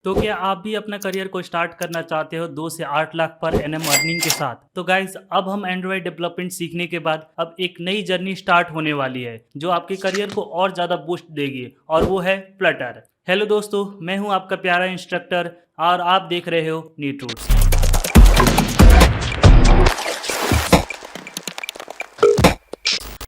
तो क्या आप भी अपना करियर को स्टार्ट करना चाहते हो 2 से 8 लाख पर एनएम अर्निंग के साथ? तो गाइस अब हम एंड्रॉइड डेवलपमेंट सीखने के बाद अब एक नई जर्नी स्टार्ट होने वाली है जो आपके करियर को और ज़्यादा बूस्ट देगी और वो है फ्लटर। हेलो दोस्तों, मैं हूं आपका प्यारा इंस्ट्रक्टर और आप देख रहे हो नीट रूट्स।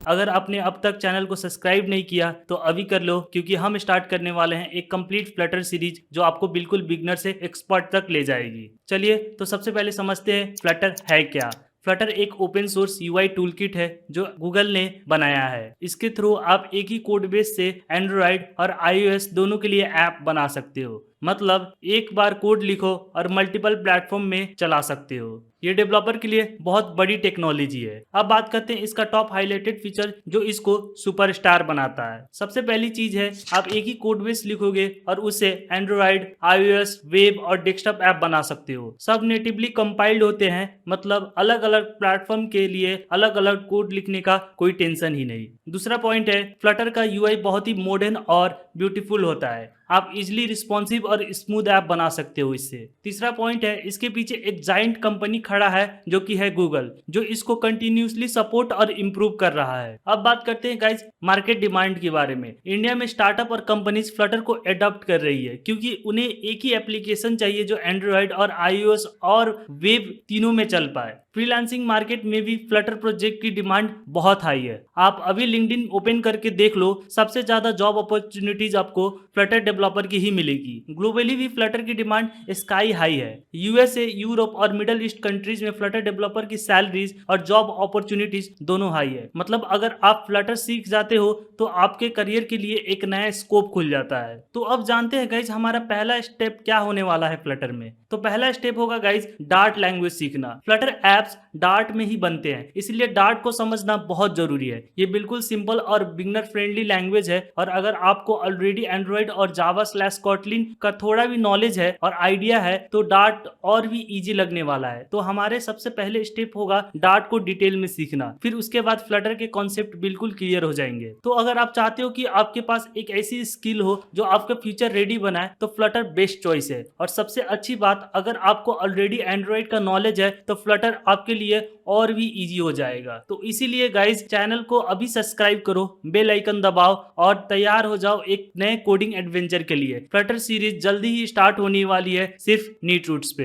अगर आपने अब तक चैनल को सब्सक्राइब नहीं किया तो अभी कर लो, क्योंकि हम स्टार्ट करने वाले हैं एक कंप्लीट फ्लटर सीरीज जो आपको बिल्कुल बिगनर से एक्सपर्ट तक ले जाएगी। चलिए तो सबसे पहले समझते हैं फ्लटर है क्या। फ्लटर एक ओपन सोर्स यूआई टूलकिट है जो गूगल ने बनाया है। इसके थ्रू आप एक ही कोड बेस से एंड्रॉइड और आईओएस दोनों के लिए ऐप बना सकते हो। मतलब एक बार कोड लिखो और मल्टीपल प्लेटफॉर्म में चला सकते हो। ये डेवलपर के लिए बहुत बड़ी टेक्नोलॉजी है। अब बात करते हैं इसका टॉप हाईलाइटेड फीचर जो इसको सुपरस्टार बनाता है। सबसे पहली चीज है, आप एक ही कोड बेस लिखोगे और उससे एंड्रॉइड, आईओएस, वेब और डेस्कटॉप ऐप बना सकते हो। सब नेटिवली कंपाइल्ड होते हैं, मतलब अलग अलग प्लेटफॉर्म के लिए अलग अलग कोड लिखने का कोई टेंशन ही नहीं। दूसरा पॉइंट है, फ्लटर का यूआई बहुत ही मॉडर्न और ब्यूटीफुल होता है। आप इजिली रिस्पॉन्सिव और स्मूथ ऐप बना सकते हो इससे। तीसरा पॉइंट है, इसके पीछे एक जाइंट कंपनी खड़ा है जो कि है गूगल, जो इसको कंटिन्यूसली सपोर्ट और इम्प्रूव कर रहा है। अब बात करते हैं गाइज मार्केट डिमांड के बारे में। इंडिया में स्टार्टअप और कंपनीज फ्लटर को एडॉप्ट कर रही है क्योंकि उन्हें एक ही एप्लीकेशन चाहिए जो एंड्रॉइड और आईओएस और वेब तीनों में चल पाए। फ्रीलांसिंग मार्केट में भी फ्लटर प्रोजेक्ट की डिमांड बहुत हाई है। आप अभी लिंक्डइन ओपन करके देख लो, सबसे ज्यादा जॉब अपॉर्चुनिटीज आपको फ्लटर डेवलपर की ही मिलेगी। ग्लोबली भी फ्लटर की डिमांड स्काई हाई है। यूएसए, यूरोप और मिडल ईस्ट कंट्रीज में फ्लटर डेवलपर की सैलरीज और जॉब अपॉर्चुनिटीज दोनों हाई है। मतलब अगर आप फ्लटर सीख जाते हो तो आपके करियर के लिए एक नया स्कोप खुल जाता है। तो अब जानते हैं गाइज हमारा पहला स्टेप क्या होने वाला है फ्लटर में। तो पहला स्टेप होगा गाइज डार्ट लैंग्वेज सीखना। फ्लटर ऐप्स डार्ट में ही बनते हैं, इसलिए डार्ट को समझना बहुत जरूरी है। ये बिल्कुल सिंपल और बिगनर फ्रेंडली लैंग्वेज है और अगर आपको ऑलरेडी एंड्रॉइड और जावा स्लैश कॉटलिन का थोड़ा भी नॉलेज है और आइडिया है तो डार्ट और भी इजी लगने वाला है। तो हमारे सबसे पहले स्टेप होगा डार्ट को डिटेल में सीखना, फिर उसके बाद फ्लटर के कॉन्सेप्ट बिल्कुल क्लियर हो जाएंगे। तो अगर आप चाहते हो कि आपके पास एक ऐसी स्किल हो जो आपका फ्यूचर रेडी बनाए तो फ्लटर बेस्ट चॉइस है। और सबसे अच्छी बात, अगर आपको ऑलरेडी एंड्रॉइड का नॉलेज है तो फ्लटर आपके लिए और भी इजी हो जाएगा। तो इसीलिए गाइज चैनल को अभी सब्सक्राइब करो, बेल आइकन दबाओ और तैयार हो जाओ एक नए कोडिंग एडवेंचर के लिए। फ्लटर सीरीज जल्दी ही स्टार्ट होने वाली है सिर्फ नीट रूट्स पे।